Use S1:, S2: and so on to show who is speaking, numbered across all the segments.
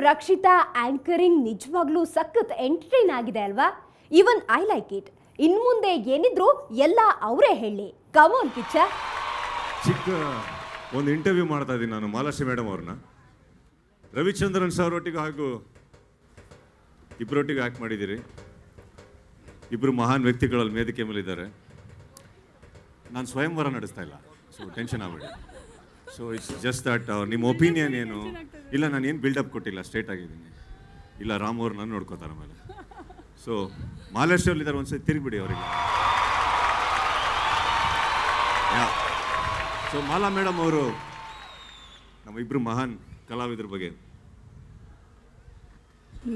S1: Rakshita anchoring ನಿಜವಾಗ್ಲೂ ಸಖತ್ entertain ಆಗಿದೆ ಅಲ್ವಾ? Even I like it. ಇನ್ನು ಮುಂದೆ ಏನಿದ್ರು ಎಲ್ಲ ಅವರೇ ಹೇಳಿ. ಕಮಾನ್ ಕಿಚ್ಚ.
S2: ಚಿಕ್ಕ ಒಂದು ಇಂಟರ್ವ್ಯೂ ಮಾಡ್ತಾ ಇದ್ದೀನಿ ನಾನು ಮಾಲಾಶ್ರೀ ಮೇಡಮ್ ಅವ್ರನ್ನ. ರವಿಚಂದ್ರನ್ ಸರ್ ಒಟ್ಟಿಗೆ ಹಾಗೂ ಇಬ್ಬರೊಟ್ಟಿಗೆ ಆ್ಯಕ್ಟ್ ಮಾಡಿದ್ದೀರಿ. ಇಬ್ಬರು ಮಹಾನ್ ವ್ಯಕ್ತಿಗಳಲ್ಲಿ ವೇದಿಕೆ ಮೇಲೆ ಇದ್ದಾರೆ. ನಾನು ಸ್ವಯಂವರ ನಡೆಸ್ತಾ ಇಲ್ಲ, ಸೊ ಟೆನ್ಷನ್ ಆಗಬೇಡಿ. ಸೊ ಇಟ್ಸ್ ಜಸ್ಟ್ ದಟ್ ನಿಮ್ಮ ಒಪಿನಿಯನ್ ಏನು? ಇಲ್ಲ, ನಾನು ಏನು ಬಿಲ್ಡಪ್ ಕೊಟ್ಟಿಲ್ಲ, ಸ್ಟ್ರೇಟ್ ಆಗಿದ್ದೀನಿ. ಇಲ್ಲ, ರಾಮ್ ಅವ್ರು ನಾನು ನೋಡ್ಕೋತಾರೆ ಆಮೇಲೆ. ಸೊ ಮಾಲಾಶ್ರೀ ಅವ್ರು ಒಂದ್ಸತಿ ತಿರುಗಿಬಿಡಿ ಅವರಿಗೆ. ಸೊ ಮಾಲಾ ಮೇಡಮ್ ಅವರು ನಮ್ಮ ಇಬ್ಬರು ಮಹಾನ್ ಕಲಾವಿದ್ರ ಬಗ್ಗೆ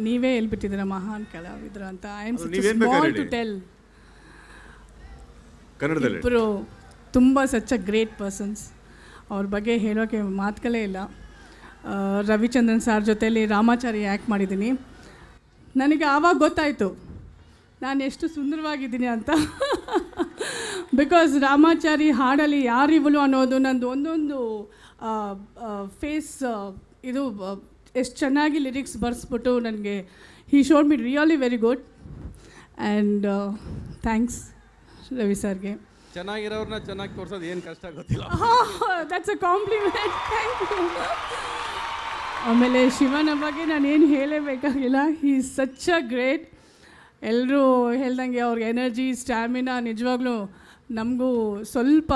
S3: ನೀವೇ ಹೇಳ್ಬಿಟ್ಟಿದ್ದೀರ ಮಹಾನ್ ಕಲಾವಿದರು ಅಂತ. I am small to tell.
S2: ಕನ್ನಡದಲ್ಲಿ
S3: ಇಬ್ಬರು ತುಂಬ ಸಚ್ ಅ ಗ್ರೇಟ್ ಪರ್ಸನ್ಸ್. ಅವ್ರ ಬಗ್ಗೆ ಹೇಳೋಕ್ಕೆ ಮಾತುಗಳೇ ಇಲ್ಲ. ರವಿಚಂದ್ರನ್ ಸರ್ ಜೊತೆಯಲ್ಲಿ ರಾಮಾಚಾರಿ ಆ್ಯಕ್ಟ್ ಮಾಡಿದ್ದೀನಿ. ನನಗೆ ಆವಾಗ ಗೊತ್ತಾಯಿತು ನಾನು ಎಷ್ಟು ಸುಂದರವಾಗಿದ್ದೀನಿ ಅಂತ. ಬಿಕಾಸ್ ರಾಮಾಚಾರಿ ಹಾಡಲ್ಲಿ ಯಾರಿವಳು ಅನ್ನೋದು ನಂದು ಒಂದೊಂದು ಫೇಸ್ ಇದು ಎಷ್ಟು ಚೆನ್ನಾಗಿ ಲಿರಿಕ್ಸ್ ಬರೆಸ್ಬಿಟ್ಟು ನನಗೆ he showed me really very good. And thanks Ravi ಸರ್ಗೆ.
S4: ಚೆನ್ನಾಗಿರೋರನ್ನ ಚೆನ್ನಾಗಿ ತೋರಿಸೋದು ಏನು ಕಷ್ಟ ಗೊತ್ತಿಲ್ಲ.
S3: That's a compliment. Thank you. ಆಮೇಲೆ ಶಿವನ ಬಗ್ಗೆ ನಾನೇನು ಹೇಳಬೇಕಾಗಿಲ್ಲ. He is such a great. ಎಲ್ಲರೂ ಹೇಳ್ದಂಗೆ ಅವ್ರಿಗೆ ಎನರ್ಜಿ, ಸ್ಟ್ಯಾಮಿನಾ ನಿಜವಾಗ್ಲೂ ನಮಗೂ ಸ್ವಲ್ಪ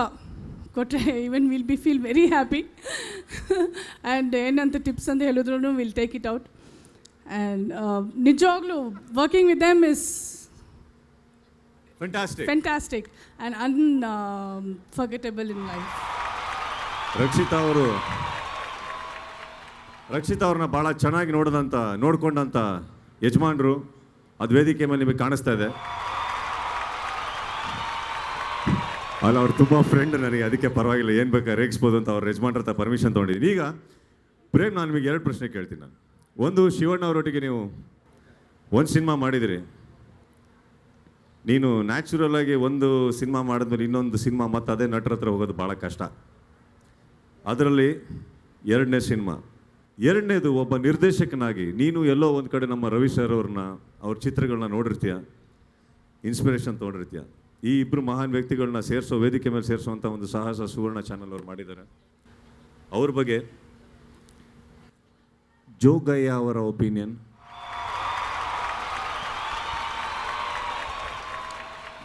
S3: ಕೊಟ್ಟರೆ even will be feel very happy. And ಏನಂತ ಟಿಪ್ಸ್ ಅಂತ ಹೇಳಿದ್ರು will take it out. And ನಿಜವಾಗ್ಲೂ working with them is fantastic and unforgettable in life.
S2: Rakshita ಅವ್ರನ್ನ ಭಾಳ ಚೆನ್ನಾಗಿ ನೋಡ್ಕೊಂಡಂಥ ಯಜಮಾನರು ಅದು ವೇದಿಕೆ ಮೇಲೆ ನಿಮಗೆ ಕಾಣಿಸ್ತಾ ಇದೆ. ಅಲ್ಲ, ಅವ್ರು ತುಂಬ ಫ್ರೆಂಡ್ ನನಗೆ, ಅದಕ್ಕೆ ಪರವಾಗಿಲ್ಲ, ಏನು ಬೇಕಾದ್ರೆ ರೇಗಿಸ್ಬೋದು ಅಂತ ಅವ್ರ ಯಜಮಾನ್ರ ಹತ್ರ ಪರ್ಮಿಷನ್ ತೊಗೊಂಡಿದ್ದೀನಿ. ಈಗ ಪ್ರೇಮ್, ನಾನು ನಿಮಗೆ 2 ಪ್ರಶ್ನೆ ಕೇಳ್ತೀನಿ. ನಾನು ಒಂದು, ಶಿವಣ್ಣ ಅವರೊಟ್ಟಿಗೆ ನೀವು ಒಂದು ಸಿನಿಮಾ ಮಾಡಿದಿರಿ. ನೀನು ನ್ಯಾಚುರಲ್ ಆಗಿ ಒಂದು ಸಿನಿಮಾ ಮಾಡಿದ್ಮೇಲೆ ಇನ್ನೊಂದು ಸಿನಿಮಾ ಮತ್ತು ಅದೇ ನಟರ ಹತ್ರ ಹೋಗೋದು ಭಾಳ ಕಷ್ಟ. ಅದರಲ್ಲಿ 2ನೇ ಸಿನಿಮಾ. 2ನೇದು, ಒಬ್ಬ ನಿರ್ದೇಶಕನಾಗಿ ನೀನು ಎಲ್ಲೋ ಒಂದು ಕಡೆ ನಮ್ಮ ರವಿ ಸರ್ ಅವ್ರ ಚಿತ್ರಗಳನ್ನ ನೋಡಿರ್ತೀಯ, ಇನ್ಸ್ಪಿರೇಷನ್ ತೊಗೊಂಡಿರ್ತೀಯ. ಈ ಇಬ್ಬರು ಮಹಾನ್ ವ್ಯಕ್ತಿಗಳನ್ನ ವೇದಿಕೆ ಮೇಲೆ ಸೇರಿಸುವಂಥ ಒಂದು ಸಾಹಸ ಸುವರ್ಣ ಚಾನಲ್ ಅವ್ರು ಮಾಡಿದ್ದಾರೆ. ಅವ್ರ ಬಗ್ಗೆ ಜೋಗಯ್ಯ ಅವರ ಒಪಿನಿಯನ್.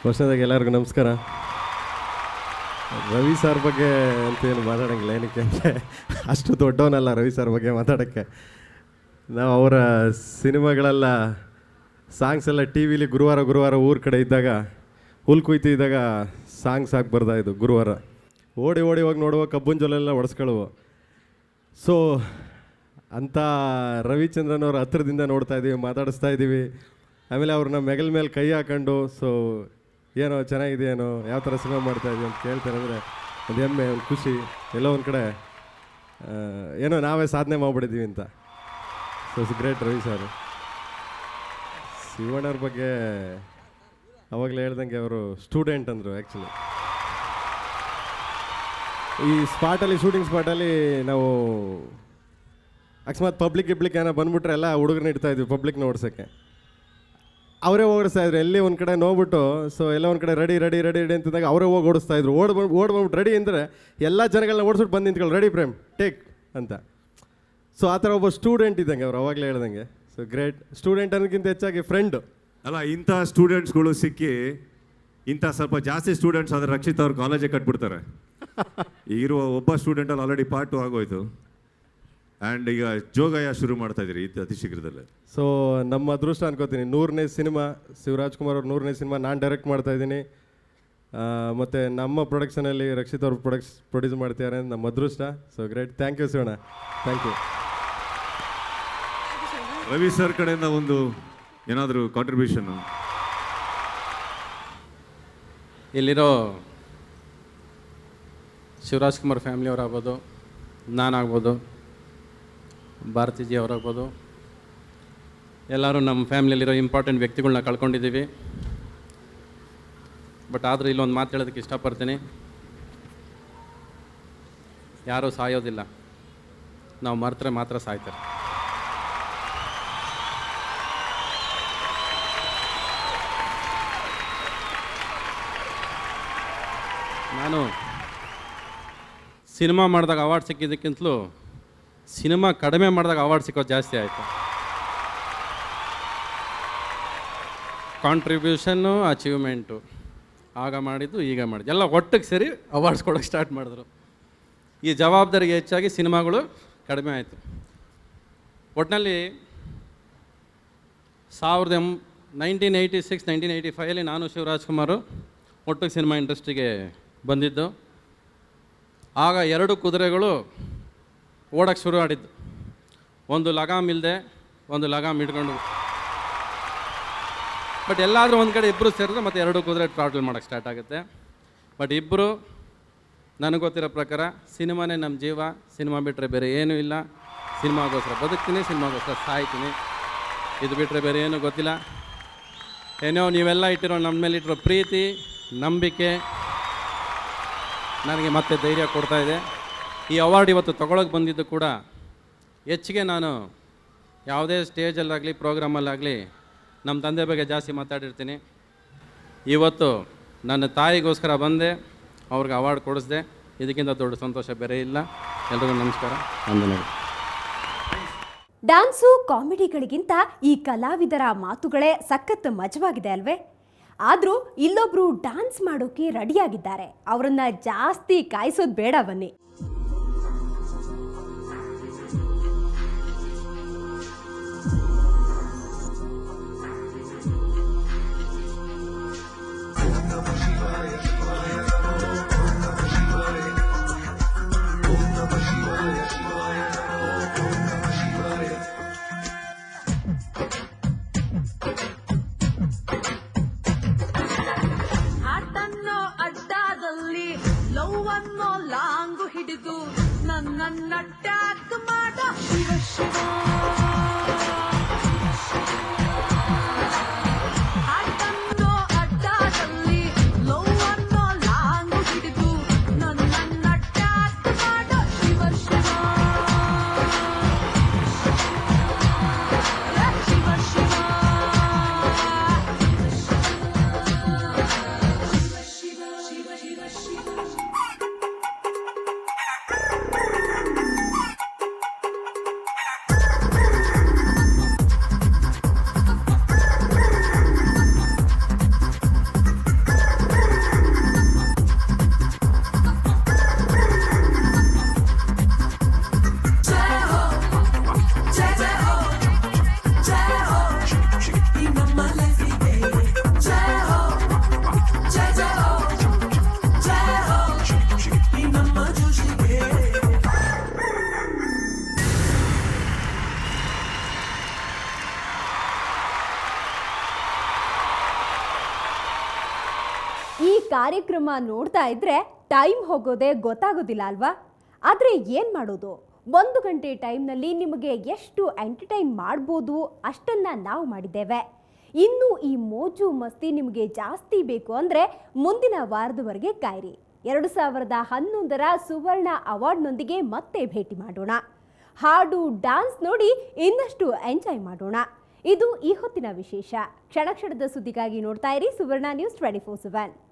S4: ವರ್ಷದಾಗ ಎಲ್ಲರಿಗೂ ನಮಸ್ಕಾರ. ರವಿ ಸರ್ ಬಗ್ಗೆ ಅಂತೇನು ಮಾತಾಡೋಂಗಿಲ್ಲ. ಏನಕ್ಕೆ ಅಂದರೆ ಅಷ್ಟು ದೊಡ್ಡವನಲ್ಲ ರವಿ ಸರ್ ಬಗ್ಗೆ ಮಾತಾಡೋಕ್ಕೆ. ನಾವು ಅವರ ಸಿನಿಮಾಗಳೆಲ್ಲ ಸಾಂಗ್ಸ್ ಎಲ್ಲ ಟಿ ವಿಲಿ ಗುರುವಾರ ಊರ ಕಡೆ ಇದ್ದಾಗ ಹುಲ್ ಕುಯ್ತಿದ್ದಾಗ ಸಾಂಗ್ಸ್ ಹಾಕಿ ಬರ್ತಾಯಿದ್ದು. ಗುರುವಾರ ಓಡಿ ಹೋಗಿ ನೋಡುವ, ಕಬ್ಬುನ ಜೊಲೆಲ್ಲ ಒಡಿಸ್ಕೊಳ್ಳುವ. ಸೊ ಅಂಥ ರವಿಚಂದ್ರನ್ ಅವ್ರ ಹತ್ರದಿಂದ ನೋಡ್ತಾ ಇದ್ದೀವಿ, ಮಾತಾಡಿಸ್ತಾ ಇದ್ದೀವಿ. ಆಮೇಲೆ ಅವ್ರನ್ನ ಮೆಗಲ್ ಮೇಲೆ ಕೈ ಹಾಕೊಂಡು, ಸೊ ಏನೋ ಚೆನ್ನಾಗಿದೆಯೇನೋ, ಯಾವ ಥರ ಸಿನಿಮಾ ಮಾಡ್ತಾಯಿದ್ದೀವಿ ಅಂತ ಕೇಳ್ತಾರೆ ಅಂದರೆ ಒಂದು ಹೆಮ್ಮೆ, ಒಂದು ಖುಷಿ, ಎಲ್ಲೋ ಒಂದು ಕಡೆ ಏನೋ ನಾವೇ ಸಾಧನೆ ಮಾಡಿಬಿಟ್ಟಿದ್ದೀವಿ ಅಂತ. So it's great Ravi sir. ಶಿವಣ್ಣವ್ರ ಬಗ್ಗೆ ಅವಾಗಲೇ ಹೇಳ್ದಂಗೆ ಅವರು ಸ್ಟೂಡೆಂಟ್ ಅಂದರು. ಆ್ಯಕ್ಚುಲಿ ಈ ಶೂಟಿಂಗ್ ಸ್ಪಾಟಲ್ಲಿ ನಾವು ಅಕಸ್ಮಾತ್ ಪಬ್ಲಿಕ್ ಏನೋ ಬಂದುಬಿಟ್ರೆ ಎಲ್ಲ ಹುಡುಗರನ್ನ ಇಡ್ತಾಯಿದ್ವಿ ಪಬ್ಲಿಕ್ನ ಓಡಿಸೋಕ್ಕೆ. ಅವರೇ ಓಡಿಸ್ತಾಯಿದ್ರು. ಎಲ್ಲಿ ಒಂದು ಕಡೆ ನೋಡ್ಬಿಟ್ಟು, ಸೊ ಎಲ್ಲ ಒಂದು ಕಡೆ ರೆಡಿ ಅಂತಂದಾಗ ಅವರೇ ಹೋಗಿ ಓಡಿಸ್ತಾಯಿದ್ರು. ಓಡ್ಬಿಟ್ಟು ರೆಡಿ ಅಂದರೆ ಎಲ್ಲ ಜನಗಳನ್ನ ಓಡಿಸ್ಬಿಟ್ಟು ಬಂದು ನಿಂತ್ಕೊಳ್ಳಿ, ರೆಡಿ ಪ್ರೇಮ್ ಟೇಕ್ ಅಂತ. ಸೊ ಆ ಥರ ಒಬ್ಬ ಸ್ಟೂಡೆಂಟ್ ಇದ್ದಂಗೆ ಅವ್ರು, ಅವಾಗಲೇ ಹೇಳ್ದಂಗೆ. ಸೊ ಗ್ರೇಟ್ ಸ್ಟೂಡೆಂಟ್ ಅನ್ನೋಕ್ಕಿಂತ ಹೆಚ್ಚಾಗಿ ಫ್ರೆಂಡು.
S2: ಅಲ್ಲ, ಇಂಥ ಸ್ಟೂಡೆಂಟ್ಸ್ಗಳು ಸಿಕ್ಕಿ ಇಂಥ ಸ್ವಲ್ಪ ಜಾಸ್ತಿ ಸ್ಟೂಡೆಂಟ್ಸ್ ಆದರೆ ರಕ್ಷಿತ್ ಅವ್ರು ಕಾಲೇಜೇ ಕಟ್ಬಿಡ್ತಾರೆ. ಇರುವ ಒಬ್ಬ ಸ್ಟೂಡೆಂಟಲ್ಲಿ ಆಲ್ರೆಡಿ ಪಾರ್ಟ್ 2 ಆಗೋಯ್ತು. ಆ್ಯಂಡ್ ಈಗ ಜೋಗಯ್ಯ ಶುರು ಮಾಡ್ತಾ ಇದ್ದೀರಿ ಅತಿ ಶೀಘ್ರದಲ್ಲೇ. ಸೊ
S4: ನಮ್ಮ ಅದೃಷ್ಟ ಅನ್ಕೋತೀನಿ. 100ನೇ ಸಿನಿಮಾ, ಶಿವರಾಜ್ ಕುಮಾರ್ ಅವ್ರ 100ನೇ ಸಿನಿಮಾ ನಾನು ಡೈರೆಕ್ಟ್ ಮಾಡ್ತಾಯಿದ್ದೀನಿ. ಮತ್ತು ನಮ್ಮ ಪ್ರೊಡಕ್ಷನಲ್ಲಿ ರಕ್ಷಿತ್ ಅವ್ರು ಪ್ರೊಡ್ಯೂಸ್ ಮಾಡ್ತಿದ್ದಾರೆ. ನಮ್ಮ ಅದೃಷ್ಟ. So great. Thank you Shivanna, thank you.
S2: Ravi sir ಕಡೆಯಿಂದ ಒಂದು ಏನಾದರೂ ಕಾಂಟ್ರಿಬ್ಯೂಷನ್ನು?
S5: ಇಲ್ಲಿರೋ ಶಿವರಾಜ್ ಕುಮಾರ್ ಫ್ಯಾಮಿಲಿಯವರಾಗ್ಬೋದು, ನಾನಾಗ್ಬೋದು, ಭಾರತೀಜಿ ಅವರಾಗ್ಬೋದು, ಎಲ್ಲರೂ ನಮ್ಮ ಫ್ಯಾಮಿಲಿಯಲ್ಲಿರೋ ಇಂಪಾರ್ಟೆಂಟ್ ವ್ಯಕ್ತಿಗಳನ್ನ ಕಳ್ಕೊಂಡಿದ್ದೀವಿ. ಬಟ್ ಆದರೂ ಇಲ್ಲೊಂದು ಮಾತು ಹೇಳೋದಕ್ಕೆ ಇಷ್ಟಪಡ್ತೀನಿ. ಯಾರೂ ಸಾಯೋದಿಲ್ಲ, ನಾವು ಮರೆತರೆ ಮಾತ್ರ ಸಾಯ್ತಾರೆ. ನಾನು ಸಿನಿಮಾ ಮಾಡಿದಾಗ ಅವಾರ್ಡ್ ಸಿಕ್ಕಿದ್ದಕ್ಕಿಂತಲೂ ಸಿನಿಮಾ ಕಡಿಮೆ ಮಾಡಿದಾಗ ಅವಾರ್ಡ್ ಸಿಕ್ಕೋದು ಜಾಸ್ತಿ ಆಯಿತು. ಕಾಂಟ್ರಿಬ್ಯೂಷನ್ನು, ಅಚೀವ್ಮೆಂಟು, ಆಗ ಮಾಡಿದ್ದು ಈಗ ಮಾಡಿದ್ದು ಎಲ್ಲ ಒಟ್ಟಿಗೆ ಸೇರಿ ಅವಾರ್ಡ್ಸ್ ಕೊಡೋಕ್ಕೆ ಸ್ಟಾರ್ಟ್ ಮಾಡಿದ್ರು. ಈ ಜವಾಬ್ದಾರಿಗೆ ಹೆಚ್ಚಾಗಿ ಸಿನಿಮಾಗಳು ಕಡಿಮೆ ಆಯಿತು. ಒಟ್ಟಿನಲ್ಲಿ 1986, 1985 ನಾನು ಶಿವರಾಜ್ಕುಮಾರು ಒಟ್ಟಿಗೆ ಸಿನಿಮಾ ಇಂಡಸ್ಟ್ರಿಗೆ ಬಂದಿದ್ದು. ಆಗ 2 ಕುದುರೆಗಳು ಓಡೋಕ್ಕೆ ಶುರು ಮಾಡಿದ್ದು. ಒಂದು ಲಗಾಮ್ ಇಲ್ಲದೆ, ಒಂದು ಲಗಾಮ್ ಹಿಡ್ಕೊಂಡು. ಬಟ್ ಎಲ್ಲಾದರೂ ಒಂದು ಕಡೆ ಇಬ್ಬರು ಸೇರಿದ್ರೆ ಮತ್ತೆ 2 ಕುದುರೆ ಟ್ರಾವೆಲ್ ಮಾಡೋಕ್ಕೆ ಸ್ಟಾರ್ಟ್ ಆಗುತ್ತೆ. ಬಟ್ ಇಬ್ಬರು ನನಗೆ ಗೊತ್ತಿರೋ ಪ್ರಕಾರ ಸಿನಿಮಾನೇ ನಮ್ಮ ಜೀವ, ಸಿನಿಮಾ ಬಿಟ್ಟರೆ ಬೇರೆ ಏನೂ ಇಲ್ಲ. ಸಿನಿಮಾಗೋಸ್ಕರ ಬದುಕ್ತೀನಿ, ಸಿನಿಮಾಗೋಸ್ಕರ ಸಾಯ್ತೀನಿ, ಇದು ಬಿಟ್ಟರೆ ಬೇರೆ ಏನೂ ಗೊತ್ತಿಲ್ಲ. ಏನೋ ನೀವೆಲ್ಲ ಇಟ್ಟಿರೋ ನಮ್ಮ ಮೇಲೆ ಇಟ್ಟಿರೋ ಪ್ರೀತಿ, ನಂಬಿಕೆ ನನಗೆ ಮತ್ತೆ ಧೈರ್ಯ ಕೊಡ್ತಾಯಿದೆ. ಈ ಅವಾರ್ಡ್ ಇವತ್ತು ತೊಗೊಳಕ್ಕೆ ಬಂದಿದ್ದು ಕೂಡ ಹೆಚ್ಚಿಗೆ ನಾನು ಯಾವುದೇ ಸ್ಟೇಜಲ್ಲಾಗಲಿ ಪ್ರೋಗ್ರಾಮಲ್ಲಾಗಲಿ ನಮ್ಮ ತಂದೆ ಬಗ್ಗೆ ಜಾಸ್ತಿ ಮಾತಾಡಿರ್ತೀನಿ. ಇವತ್ತು ನನ್ನ ತಾಯಿಗೋಸ್ಕರ ಬಂದೆ, ಅವ್ರಿಗೆ ಅವಾರ್ಡ್ ಕೊಡಿಸ್ದೆ. ಇದಕ್ಕಿಂತ ದೊಡ್ಡ ಸಂತೋಷ ಬೇರೆ ಇಲ್ಲ. ಎಲ್ರಿಗೂ ನಮಸ್ಕಾರ, ವಂದನೆಗಳು.
S1: ಡ್ಯಾನ್ಸು ಕಾಮಿಡಿಗಳಿಗಿಂತ ಈ ಕಲಾವಿದರ ಮಾತುಗಳೇ ಸಖತ್ ಮಜವಾಗಿದೆ ಅಲ್ವೇ? ಆದರೂ ಇಲ್ಲೊಬ್ರು ಡ್ಯಾನ್ಸ್ ಮಾಡೋಕೆ ರೆಡಿಯಾಗಿದ್ದಾರೆ. ಅವರನ್ನ ಜಾಸ್ತಿ ಕಾಯಿಸೋದು ಬೇಡ, ಬನ್ನಿ.
S6: ಲವ್ವನ್ನೋ ಲಾಂಗು ಹಿಡಿದು ನನ್ನನ್ನ ಟ್ಯಾಗ್ ಮಾಡ ಶಿವ ಶಿವ. ಹಾಟನ್ನೋ ಅಡ್ಡಾದಲ್ಲಿ ಲವ್ವನ್ನೋ ಲಾಂಗು ಹಿಡಿದು ನನ್ನನ್ನ ಟ್ಯಾಗ್ ಮಾಡ ಶಿವ ಶಿವ. ಶಿವ ಶಿವ.
S1: ಈ ಕಾರ್ಯಕ್ರಮ ನೋಡ್ತಾ ಇದ್ರೆ ಟೈಮ್ ಹೋಗೋದೇ ಗೊತ್ತಾಗೋದಿಲ್ಲ ಅಲ್ವಾ? ಆದರೆ ಏನು ಮಾಡೋದು, 1 ಗಂಟೆ ಟೈಮ್ನಲ್ಲಿ ನಿಮಗೆ ಎಷ್ಟು ಎಂಟರ್ಟೈನ್ ಮಾಡ್ಬೋದು ಅಷ್ಟನ್ನು ನಾವು ಮಾಡಿದ್ದೇವೆ. ಇನ್ನು ಈ ಮೋಜು ಮಸ್ತಿ ನಿಮಗೆ ಜಾಸ್ತಿ ಬೇಕು ಅಂದರೆ ಮುಂದಿನ ವಾರದವರೆಗೆ ಕಾಯಿರಿ. 2011ರ ಸುವರ್ಣ ಅವಾರ್ಡ್ನೊಂದಿಗೆ ಮತ್ತೆ ಭೇಟಿ ಮಾಡೋಣ. ಹಾಡು, ಡ್ಯಾನ್ಸ್ ನೋಡಿ ಇನ್ನಷ್ಟು ಎಂಜಾಯ್ ಮಾಡೋಣ. ಇದು ಈ ಹೊತ್ತಿನ ವಿಶೇಷ. ಕ್ಷಣ ಕ್ಷಣದ ಸುದ್ದಿಗಾಗಿ ನೋಡ್ತಾ ಇರಿ ಸುವರ್ಣ ನ್ಯೂಸ್ 24/7.